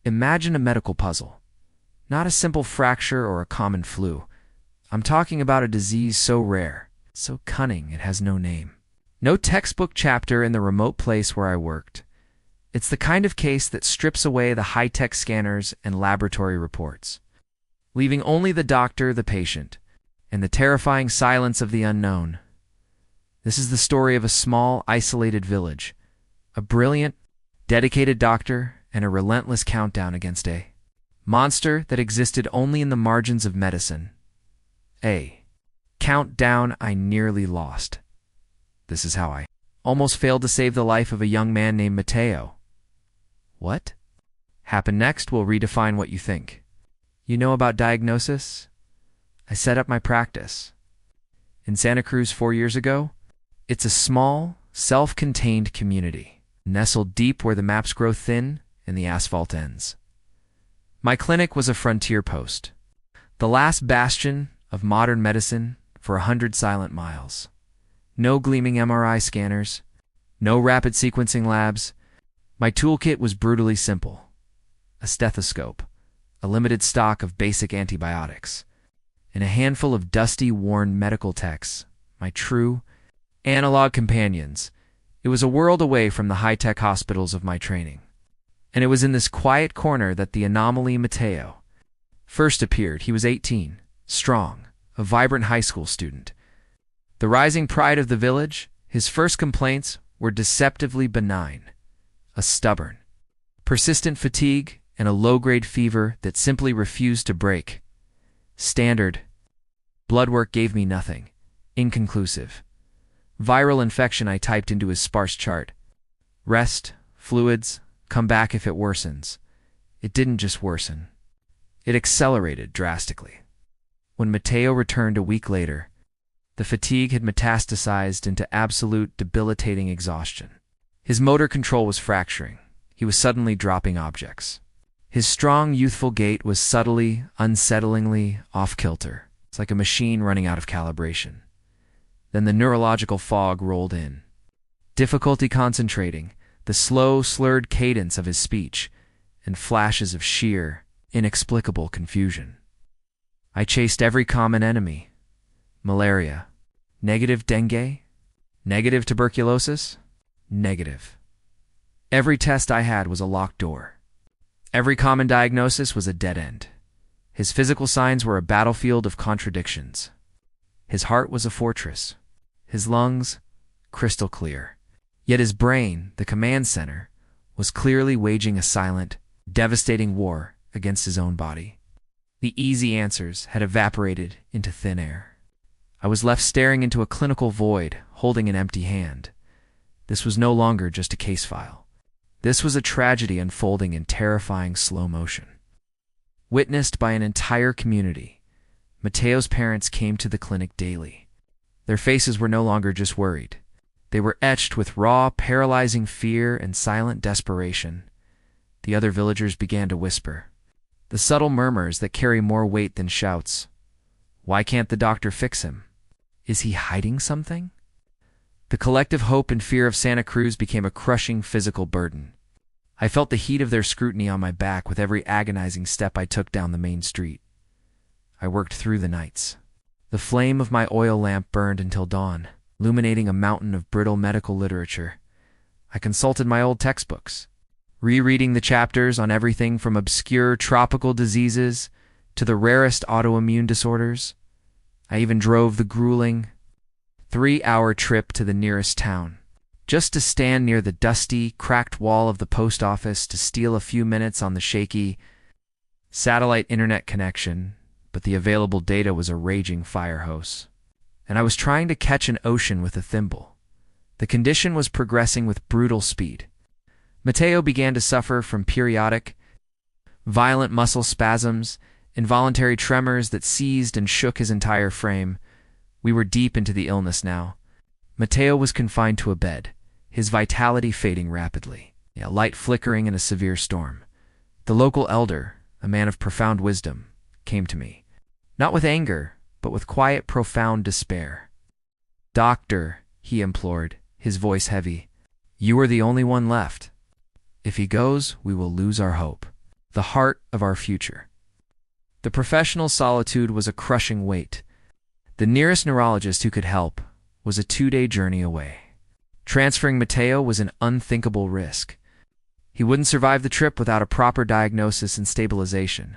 Imagine a medical puzzle. Not a simple fracture or a common flu. I'm talking about a disease so rare, so cunning it has no name. No textbook chapter in the remote place where I worked. It's the kind of case that strips away the high-tech scanners and laboratory reports, leaving only the doctor, the patient, and the terrifying silence of the unknown. This is the story of a small, isolated village, a brilliant, dedicated doctor, and a relentless countdown against a monster that existed only in the margins of medicine. A countdown I nearly lost. This is how I almost failed to save the life of a young man named Mateo. What happened next will redefine what you think. You know about diagnosis? I set up my practice in Santa Cruz 4 years ago. It's a small, self-contained community, nestled deep where the maps grow thin and the asphalt ends. My clinic was a frontier post, the last bastion of modern medicine for 100 silent miles. No gleaming MRI scanners, no rapid sequencing labs. My toolkit was brutally simple: a stethoscope, a limited stock of basic antibiotics, and a handful of dusty, worn medical techs, my true, analog companions. It was a world away from the high-tech hospitals of my training. And it was in this quiet corner that the anomaly Mateo first appeared. He was 18, strong, a vibrant high school student. The rising pride of the village, his first complaints were deceptively benign: a stubborn, persistent fatigue and a low-grade fever that simply refused to break. Standard blood work gave me nothing. Inconclusive. Viral infection, I typed into his sparse chart. Rest, fluids, come back if it worsens. It didn't just worsen. It accelerated drastically. When Mateo returned a week later, the fatigue had metastasized into absolute debilitating exhaustion. His motor control was fracturing. He was suddenly dropping objects. His strong, youthful gait was subtly, unsettlingly off-kilter. It's like a machine running out of calibration. Then the neurological fog rolled in. Difficulty concentrating, the slow, slurred cadence of his speech, and flashes of sheer, inexplicable confusion. I chased every common enemy. Malaria. Negative dengue? Negative tuberculosis? Negative. Every test I had was a locked door. Every common diagnosis was a dead end. His physical signs were a battlefield of contradictions. His heart was a fortress. His lungs, crystal clear. Yet his brain, the command center, was clearly waging a silent, devastating war against his own body. The easy answers had evaporated into thin air. I was left staring into a clinical void, holding an empty hand. This was no longer just a case file. This was a tragedy unfolding in terrifying slow motion. Witnessed by an entire community, Mateo's parents came to the clinic daily. Their faces were no longer just worried. They were etched with raw, paralyzing fear and silent desperation. The other villagers began to whisper, the subtle murmurs that carry more weight than shouts. Why can't the doctor fix him? Is he hiding something? The collective hope and fear of Santa Cruz became a crushing physical burden. I felt the heat of their scrutiny on my back with every agonizing step I took down the main street. I worked through the nights. The flame of my oil lamp burned until dawn, illuminating a mountain of brittle medical literature. I consulted my old textbooks, rereading the chapters on everything from obscure tropical diseases to the rarest autoimmune disorders. I even drove the grueling 3-hour trip to the nearest town, just to stand near the dusty, cracked wall of the post office to steal a few minutes on the shaky satellite internet connection, but the available data was a raging fire hose. And I was trying to catch an ocean with a thimble. The condition was progressing with brutal speed. Mateo began to suffer from periodic, violent muscle spasms, involuntary tremors that seized and shook his entire frame. We were deep into the illness now. Mateo was confined to a bed, his vitality fading rapidly, a light flickering in a severe storm. The local elder, a man of profound wisdom, came to me, not with anger, but with quiet, profound despair. Doctor, he implored, his voice heavy, you are the only one left. If he goes, we will lose our hope. the heart of our future. The professional solitude was a crushing weight. The nearest neurologist who could help was a 2-day journey away. Transferring Mateo was an unthinkable risk. He wouldn't survive the trip without a proper diagnosis and stabilization.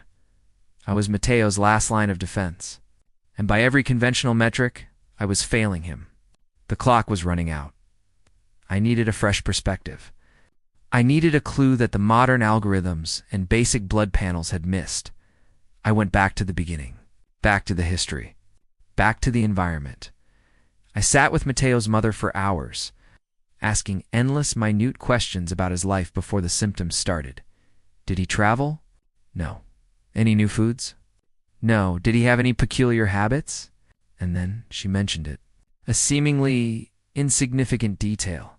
I was Mateo's last line of defense, and by every conventional metric, I was failing him. The clock was running out. I needed a fresh perspective. I needed a clue that the modern algorithms and basic blood panels had missed. I went back to the beginning, back to the history, back to the environment. I sat with Mateo's mother for hours, asking endless, minute questions about his life before the symptoms started. Did he travel? No. Any new foods? No. Did he have any peculiar habits? And then she mentioned it. A seemingly insignificant detail.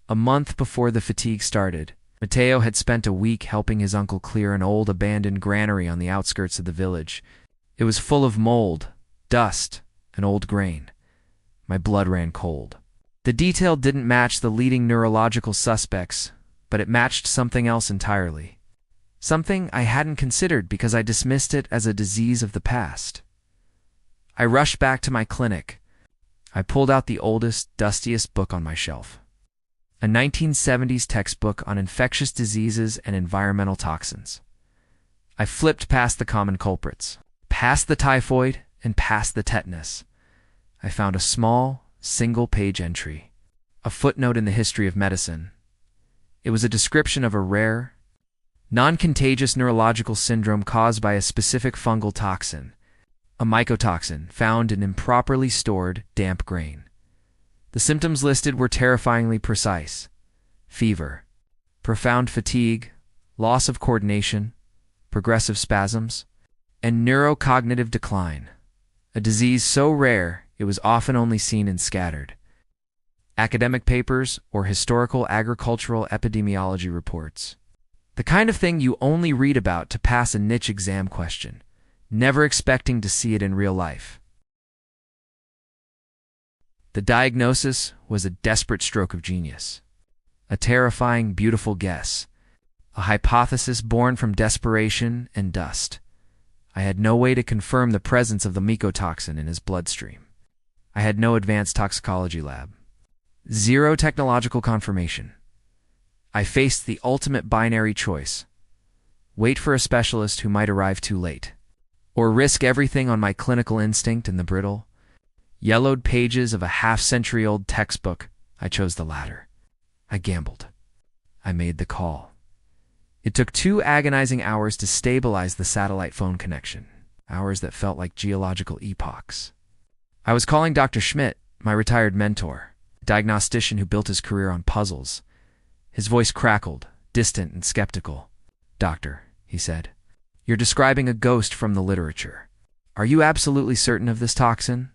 A month before the fatigue started, Mateo had spent a week helping his uncle clear an old abandoned granary on the outskirts of the village. It was full of mold, dust, and old grain. My blood ran cold. The detail didn't match the leading neurological suspects, but it matched something else entirely. Something I hadn't considered because I dismissed it as a disease of the past. I rushed back to my clinic. I pulled out the oldest, dustiest book on my shelf. A 1970s textbook on infectious diseases and environmental toxins. I flipped past the common culprits, past the typhoid, and past the tetanus. I found a small, single-page entry, a footnote in the history of medicine. It was a description of a rare, non-contagious neurological syndrome caused by a specific fungal toxin, a mycotoxin found in improperly stored, damp grain. The symptoms listed were terrifyingly precise: fever, profound fatigue, loss of coordination, progressive spasms, and neurocognitive decline, a disease so rare it was often only seen in scattered academic papers or historical agricultural epidemiology reports. The kind of thing you only read about to pass a niche exam question, never expecting to see it in real life. The diagnosis was a desperate stroke of genius, a terrifying, beautiful guess, a hypothesis born from desperation and dust. I had no way to confirm the presence of the mycotoxin in his bloodstream. I had no advanced toxicology lab. Zero technological confirmation. I faced the ultimate binary choice: wait for a specialist who might arrive too late, or risk everything on my clinical instinct and the brittle, yellowed pages of a half-century-old textbook. I chose the latter. I gambled. I made the call. It took 2 agonizing hours to stabilize the satellite phone connection, hours that felt like geological epochs. I was calling Dr. Schmidt, my retired mentor, a diagnostician who built his career on puzzles. His voice crackled, distant and skeptical. "Doctor," he said, "you're describing a ghost from the literature. Are you absolutely certain of this toxin?"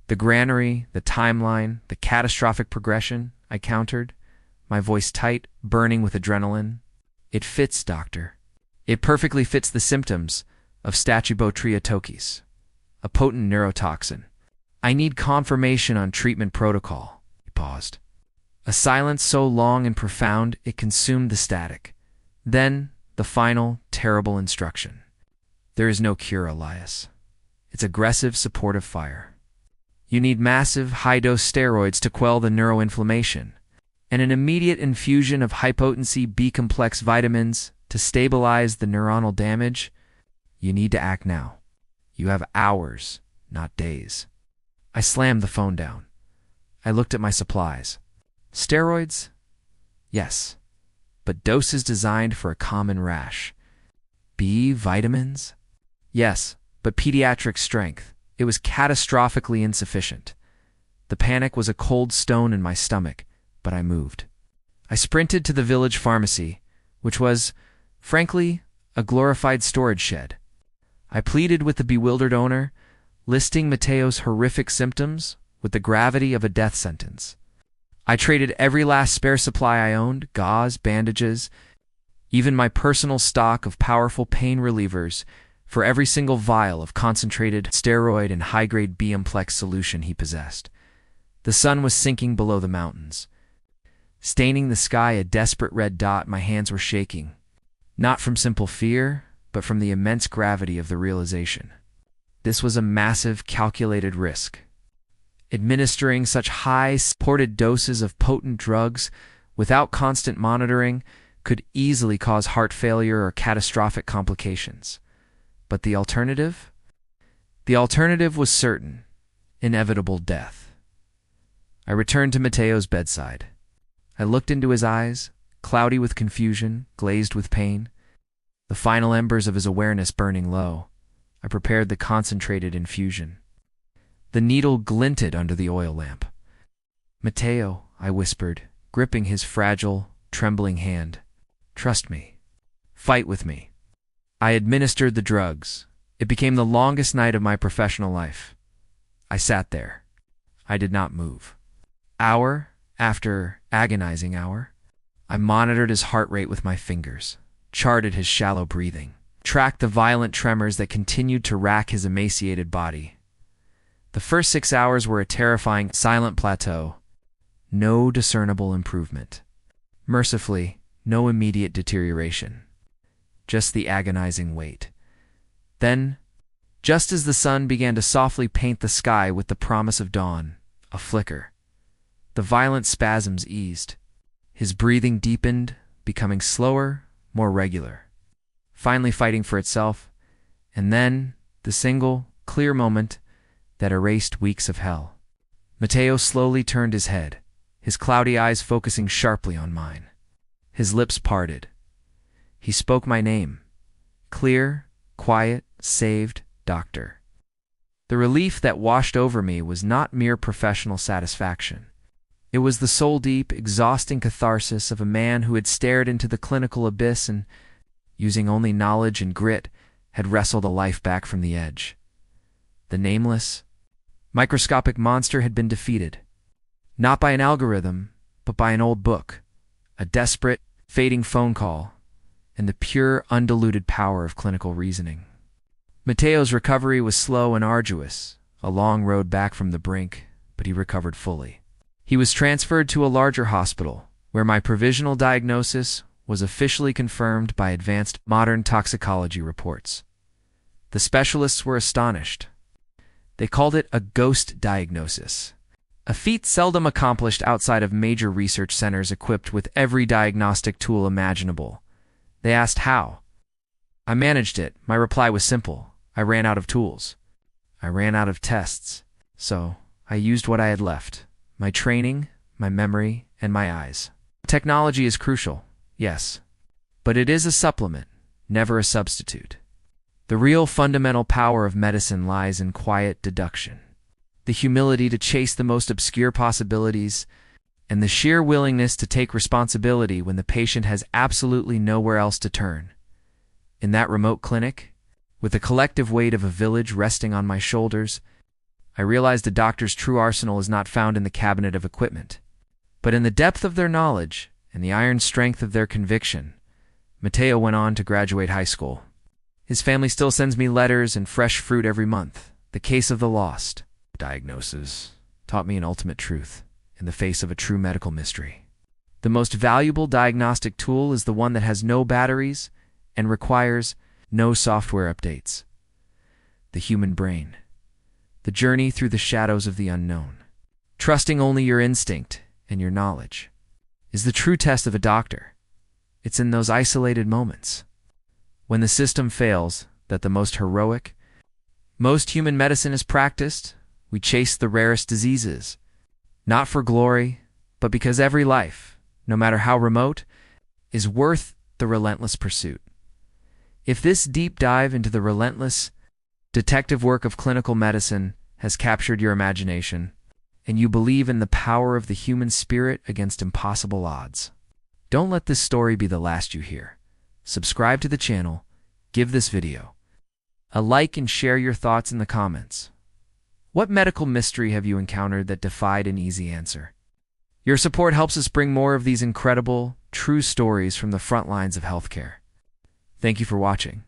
"The granary, the timeline, the catastrophic progression," I countered, my voice tight, burning with adrenaline. "It fits, doctor. It perfectly fits the symptoms of Stachybotriotoxis, a potent neurotoxin. I need confirmation on treatment protocol." He paused. A silence so long and profound it consumed the static. Then, the final, terrible instruction. "There is no cure, Elias. It's aggressive, supportive fire. You need massive, high-dose steroids to quell the neuroinflammation, and an immediate infusion of high-potency B-complex vitamins to stabilize the neuronal damage. You need to act now. You have hours, not days." I slammed the phone down. I looked at my supplies. Steroids? Yes, but doses designed for a common rash. B vitamins? Yes, but pediatric strength. It was catastrophically insufficient. The panic was a cold stone in my stomach, but I moved. I sprinted to the village pharmacy, which was, frankly, a glorified storage shed. I pleaded with the bewildered owner, listing Mateo's horrific symptoms with the gravity of a death sentence. I traded every last spare supply I owned, gauze, bandages, even my personal stock of powerful pain relievers, for every single vial of concentrated steroid and high-grade B-complex solution he possessed. The sun was sinking below the mountains, staining the sky a desperate red dot. My hands were shaking. Not from simple fear, but from the immense gravity of the realization. This was a massive, calculated risk. Administering such high, supported doses of potent drugs without constant monitoring could easily cause heart failure or catastrophic complications. But the alternative? The alternative was certain, inevitable death. I returned to Mateo's bedside. I looked into his eyes, cloudy with confusion, glazed with pain, the final embers of his awareness burning low. I prepared the concentrated infusion. The needle glinted under the oil lamp. "Mateo," I whispered, gripping his fragile, trembling hand. "Trust me. Fight with me." I administered the drugs. It became the longest night of my professional life. I sat there. I did not move. Hour after agonizing hour, I monitored his heart rate with my fingers, charted his shallow breathing, tracked the violent tremors that continued to rack his emaciated body. The first 6 hours were a terrifying, silent plateau. No discernible improvement. Mercifully, no immediate deterioration. Just the agonizing wait. Then, just as the sun began to softly paint the sky with the promise of dawn, a flicker. The violent spasms eased. His breathing deepened, becoming slower, more regular, finally fighting for itself, and then the single, clear moment that erased weeks of hell. Mateo slowly turned his head, his cloudy eyes focusing sharply on mine. His lips parted. He spoke my name. Clear, quiet, saved, doctor. The relief that washed over me was not mere professional satisfaction. It was the soul-deep, exhausting catharsis of a man who had stared into the clinical abyss and, using only knowledge and grit, had wrestled a life back from the edge. The nameless, microscopic monster had been defeated, not by an algorithm, but by an old book, a desperate, fading phone call, and the pure, undiluted power of clinical reasoning. Mateo's recovery was slow and arduous, a long road back from the brink, but he recovered fully. He was transferred to a larger hospital, where my provisional diagnosis was officially confirmed by advanced modern toxicology reports. The specialists were astonished. They called it a ghost diagnosis, a feat seldom accomplished outside of major research centers equipped with every diagnostic tool imaginable. They asked how. I managed it. My reply was simple. I ran out of tools. I ran out of tests. So I used what I had left. My training, my memory, and my eyes. Technology is crucial, yes, but it is a supplement, never a substitute. The real fundamental power of medicine lies in quiet deduction, the humility to chase the most obscure possibilities, and the sheer willingness to take responsibility when the patient has absolutely nowhere else to turn. In that remote clinic, with the collective weight of a village resting on my shoulders, I realized a doctor's true arsenal is not found in the cabinet of equipment, but in the depth of their knowledge and the iron strength of their conviction. Mateo went on to graduate high school. His family still sends me letters and fresh fruit every month. The case of the lost diagnosis taught me an ultimate truth in the face of a true medical mystery. The most valuable diagnostic tool is the one that has no batteries and requires no software updates. The human brain. The journey through the shadows of the unknown. Trusting only your instinct and your knowledge is the true test of a doctor. It's in those isolated moments, when the system fails, that the most heroic, most human medicine is practiced. We chase the rarest diseases, not for glory, but because every life, no matter how remote, is worth the relentless pursuit. If this deep dive into the relentless, detective work of clinical medicine has captured your imagination, and you believe in the power of the human spirit against impossible odds, don't let this story be the last you hear. Subscribe to the channel, give this video a like, and share your thoughts in the comments. What medical mystery have you encountered that defied an easy answer? Your support helps us bring more of these incredible, true stories from the front lines of healthcare. Thank you for watching.